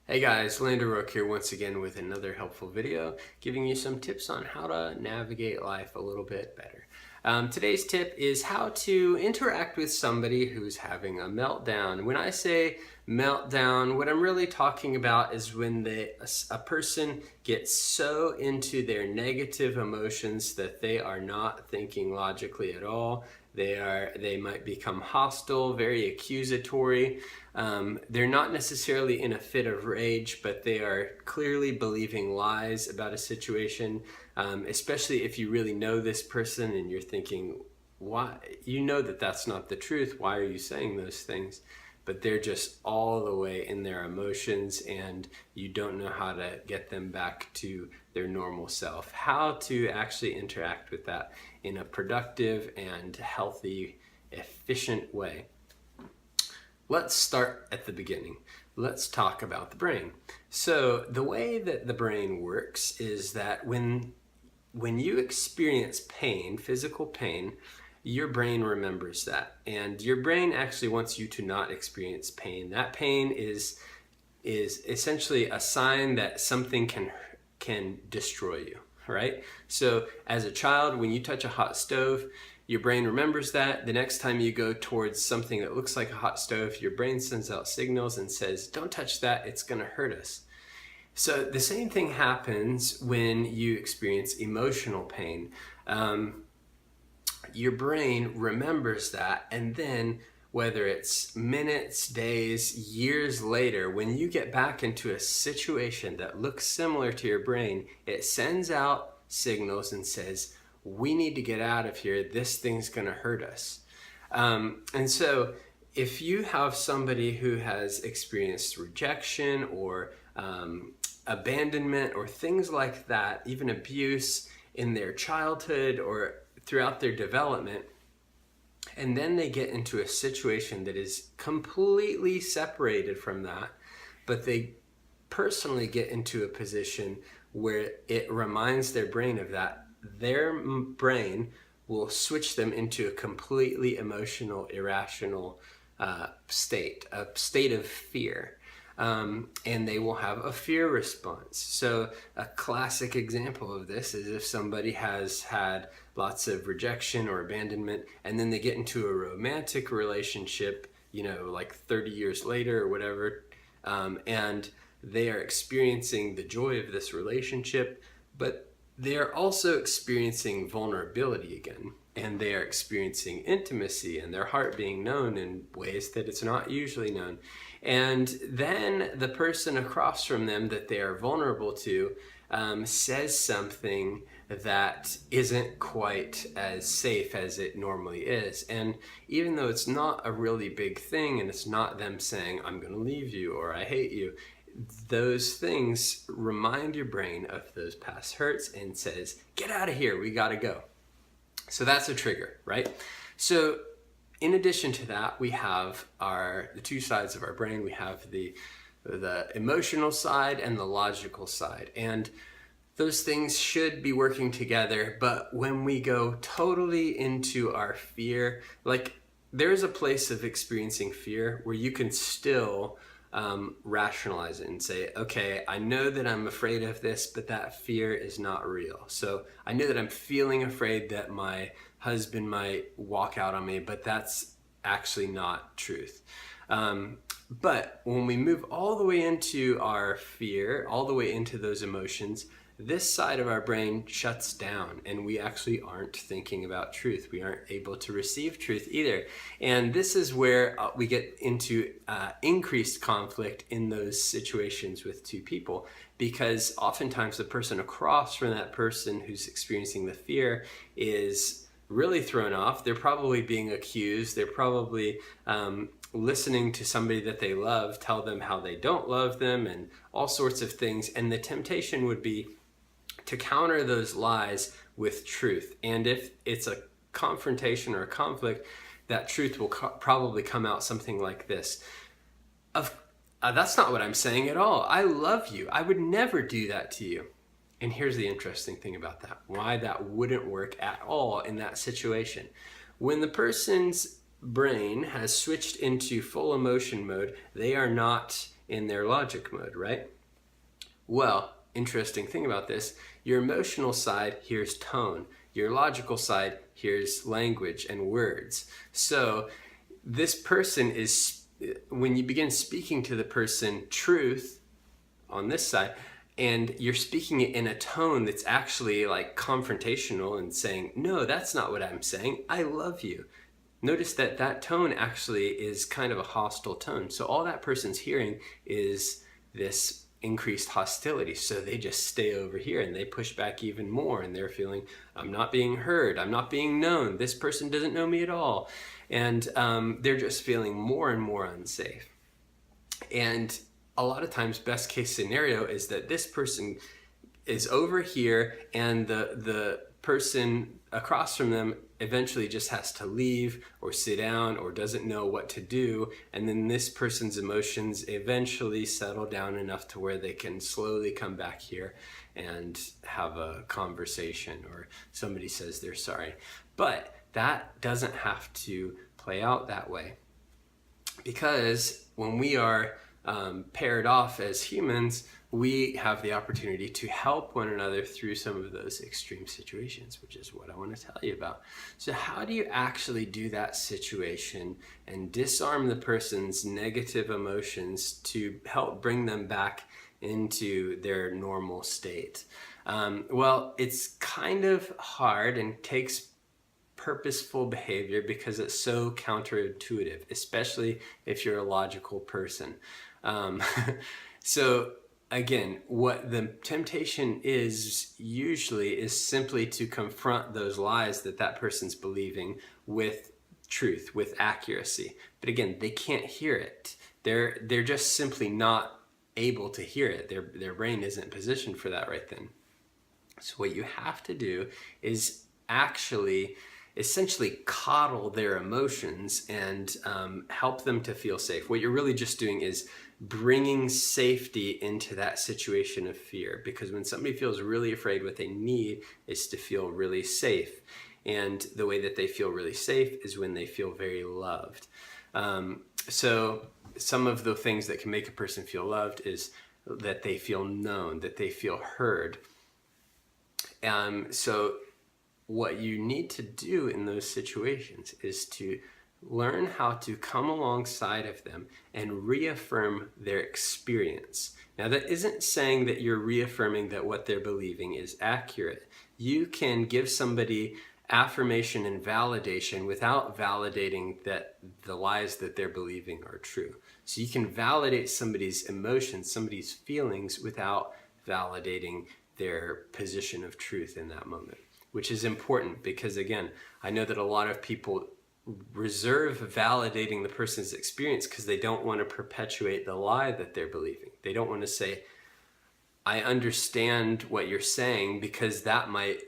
Hey guys, Lander Rook here once again with another helpful video, giving you some tips on how to navigate life a little bit better. Today's tip is how to interact with somebody who's having a meltdown. When I say meltdown, what I'm really talking about is when a person gets so into their negative emotions that they are not thinking logically at all. They might become hostile, very accusatory. They're not necessarily in a fit of rage, but they are clearly believing lies about a situation, especially if you really know this person and you're thinking, why? You know that that's not the truth. Why are you saying those things? But they're just all the way in their emotions and you don't know how to get them back to their normal self. How to actually interact with that in a productive and healthy, efficient way. Let's start at the beginning. Let's talk about the brain. So the way that the brain works is that when you experience pain, physical pain, your brain remembers that. And your brain actually wants you to not experience pain. That pain is essentially a sign that something can destroy you, right? So as a child, when you touch a hot stove, your brain remembers that. The next time you go towards something that looks like a hot stove, your brain sends out signals and says, don't touch that, it's gonna hurt us. So the same thing happens when you experience emotional pain. Your brain remembers that, and then whether it's minutes, days, years later, when you get back into a situation that looks similar to your brain, it sends out signals and says, we need to get out of here, this thing's gonna hurt us. And so if you have somebody who has experienced rejection or abandonment or things like that, even abuse in their childhood or throughout their development, and then they get into a situation that is completely separated from that, but they personally get into a position where it reminds their brain of that, their brain will switch them into a completely emotional, irrational state, a state of fear. And they will have a fear response. So a classic example of this is if somebody has had lots of rejection or abandonment and then they get into a romantic relationship, you know, like 30 years later or whatever, and they are experiencing the joy of this relationship, but they are also experiencing vulnerability again, and they are experiencing intimacy and their heart being known in ways that it's not usually known. And then the person across from them that they are vulnerable to says something that isn't quite as safe as it normally is. And even though it's not a really big thing and it's not them saying, I'm going to leave you or I hate you, those things remind your brain of those past hurts and says, get out of here, we gotta go. So that's a trigger, right? So in addition to that, we have the two sides of our brain. We have the emotional side and the logical side. And those things should be working together, but when we go totally into our fear, like there's a place of experiencing fear where you can still rationalize it and say, okay, I know that I'm afraid of this, but that fear is not real. So I know that I'm feeling afraid that my husband might walk out on me, but that's actually not truth. But when we move all the way into our fear, all the way into those emotions, this side of our brain shuts down and we actually aren't thinking about truth. We aren't able to receive truth either. And this is where we get into increased conflict in those situations with two people, because oftentimes the person across from that person who's experiencing the fear is really thrown off. They're probably being accused. They're probably listening to somebody that they love tell them how they don't love them and all sorts of things. And the temptation would be to counter those lies with truth. And if it's a confrontation or a conflict, that truth will probably come out something like this. That's not what I'm saying at all. I love you. I would never do that to you. And here's the interesting thing about that, why that wouldn't work at all in that situation. When the person's brain has switched into full emotion mode, they are not in their logic mode, right? Well, interesting thing about this, your emotional side hears tone. Your logical side hears language and words. So this person is, when you begin speaking to the person truth on this side, and you're speaking it in a tone that's actually like confrontational and saying, no, that's not what I'm saying. I love you. Notice that that tone actually is kind of a hostile tone. So all that person's hearing is this increased hostility. So they just stay over here and they push back even more, and they're feeling, I'm not being heard, I'm not being known, this person doesn't know me at all. And they're just feeling more and more unsafe. And a lot of times, best case scenario is that this person is over here and the person across from them eventually just has to leave or sit down or doesn't know what to do, and then this person's emotions eventually settle down enough to where they can slowly come back here and have a conversation, or somebody says they're sorry. But that doesn't have to play out that way, because when we are paired off as humans, we have the opportunity to help one another through some of those extreme situations, which is what I want to tell you about. So how do you actually do that situation and disarm the person's negative emotions to help bring them back into their normal state? Well, it's kind of hard and takes purposeful behavior because it's so counterintuitive, especially if you're a logical person. So again, what the temptation is usually is simply to confront those lies that that person's believing with truth, with accuracy. But again, they can't hear it. They're just simply not able to hear it. Their brain isn't positioned for that right then. So what you have to do is actually essentially coddle their emotions and help them to feel safe. What you're really just doing is bringing safety into that situation of fear, because when somebody feels really afraid, what they need is to feel really safe. And the way that they feel really safe is when they feel very loved. So some of the things that can make a person feel loved is that they feel known, that they feel heard. So what you need to do in those situations is to learn how to come alongside of them and reaffirm their experience. Now, that isn't saying that you're reaffirming that what they're believing is accurate. You can give somebody affirmation and validation without validating that the lies that they're believing are true. So you can validate somebody's emotions, somebody's feelings, without validating their position of truth in that moment, which is important because, again, I know that a lot of people reserve validating the person's experience because they don't want to perpetuate the lie that they're believing. They don't want to say, I understand what you're saying, because that might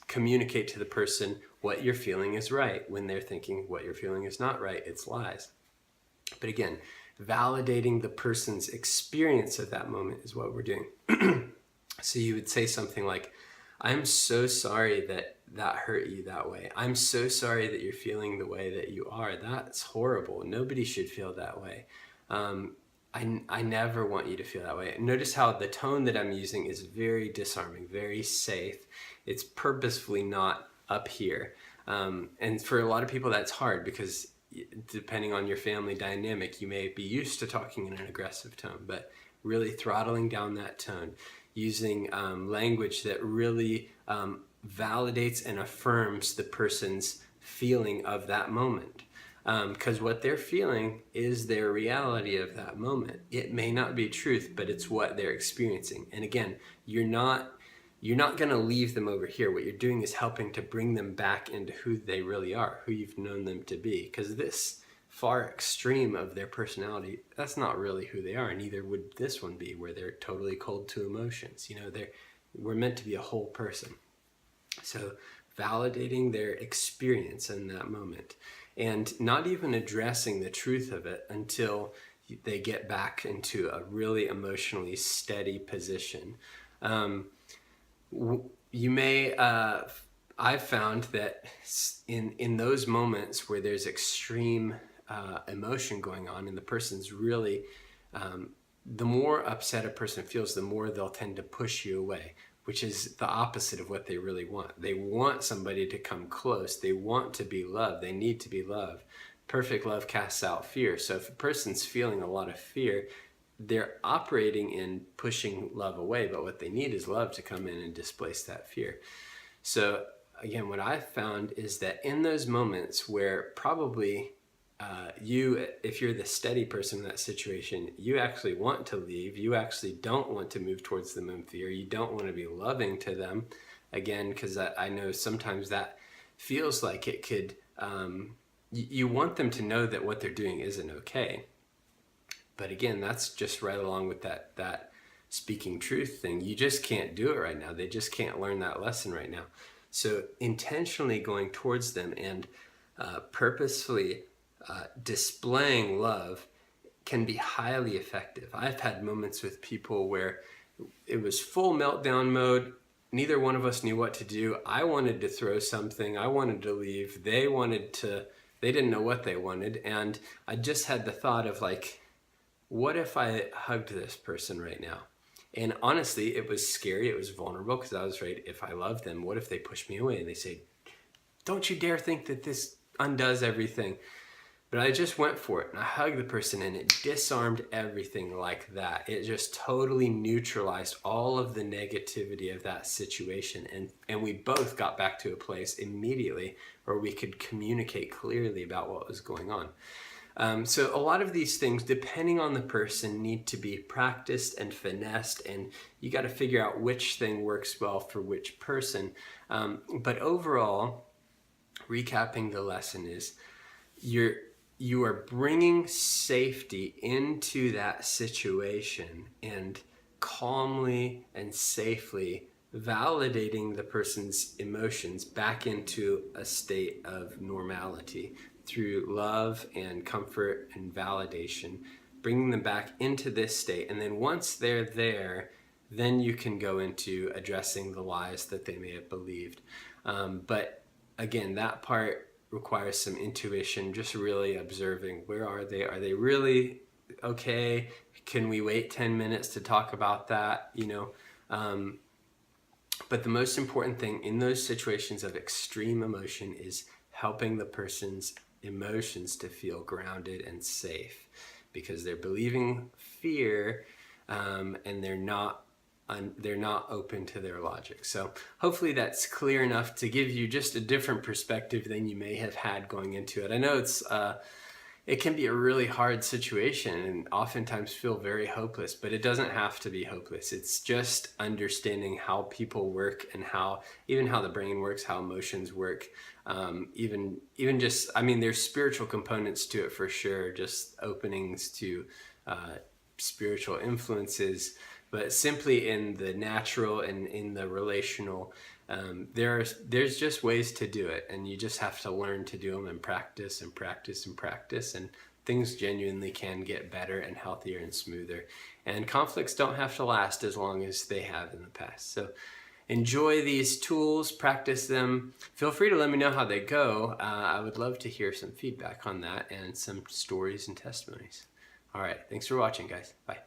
communicate to the person what you're feeling is right when they're thinking what you're feeling is not right. It's lies. But again, validating the person's experience of that moment is what we're doing. So you would say something like, I'm so sorry that that hurt you that way. I'm so sorry that you're feeling the way that you are. That's horrible. Nobody should feel that way. I never want you to feel that way. Notice how the tone that I'm using is very disarming, very safe. It's purposefully not up here. And for a lot of people, that's hard because depending on your family dynamic, you may be used to talking in an aggressive tone, but really throttling down that tone, using language that really validates and affirms the person's feeling of that moment. Because what they're feeling is their reality of that moment. It may not be truth, but it's what they're experiencing. And again, you're not going to leave them over here. What you're doing is helping to bring them back into who they really are, who you've known them to be. Because this far extreme of their personality, that's not really who they are. Neither would this one be, where they're totally cold to emotions. You know, we're meant to be a whole person. So validating their experience in that moment, and not even addressing the truth of it until they get back into a really emotionally steady position. You may, I've found that in those moments where there's extreme emotion going on and the person's really the more upset a person feels, the more they'll tend to push you away, which is the opposite of what they really want. They want somebody to come close. They want to be loved. They need to be loved. Perfect love casts out fear. So if a person's feeling a lot of fear, they're operating in pushing love away, but what they need is love to come in and displace that fear. So again, what I've found is that in those moments where probably if you're the steady person in that situation, you actually want to leave. You actually don't want to move towards them in fear. You don't want to be loving to them. Again, because I know sometimes that feels like it could, you want them to know that what they're doing isn't okay. But again, that's just right along with that speaking truth thing. You just can't do it right now. They just can't learn that lesson right now. So intentionally going towards them and purposefully displaying love can be highly effective. I've had moments with people where it was full meltdown mode. Neither one of us knew what to do. I wanted to throw something. I wanted to leave. They didn't know what they wanted. And I just had the thought of like, what if I hugged this person right now? And honestly, it was scary. It was vulnerable because I was afraid if I loved them, what if they push me away and they say, don't you dare think that this undoes everything. But I just went for it and I hugged the person and it disarmed everything like that. It just totally neutralized all of the negativity of that situation. And we both got back to a place immediately where we could communicate clearly about what was going on. So a lot of these things, depending on the person, need to be practiced and finessed, and you got to figure out which thing works well for which person. But overall, recapping the lesson is you are bringing safety into that situation and calmly and safely validating the person's emotions back into a state of normality through love and comfort and validation, bringing them back into this state. And then once they're there, then you can go into addressing the lies that they may have believed. But again, that part requires some intuition, just really observing, where are they? Are they really okay? Can we wait 10 minutes to talk about that? But the most important thing in those situations of extreme emotion is helping the person's emotions to feel grounded and safe, because they're believing fear and they're not open to their logic. So hopefully that's clear enough to give you just a different perspective than you may have had going into it. I know it can be a really hard situation and oftentimes feel very hopeless, but it doesn't have to be hopeless. It's just understanding how people work and how the brain works, how emotions work. Even just, there's spiritual components to it for sure, just openings to spiritual influences, but simply in the natural and in the relational, there's just ways to do it, and you just have to learn to do them and practice and practice and practice, and things genuinely can get better and healthier and smoother. And conflicts don't have to last as long as they have in the past. So enjoy these tools, practice them. Feel free to let me know how they go. I would love to hear some feedback on that and some stories and testimonies. All right, thanks for watching, guys. Bye.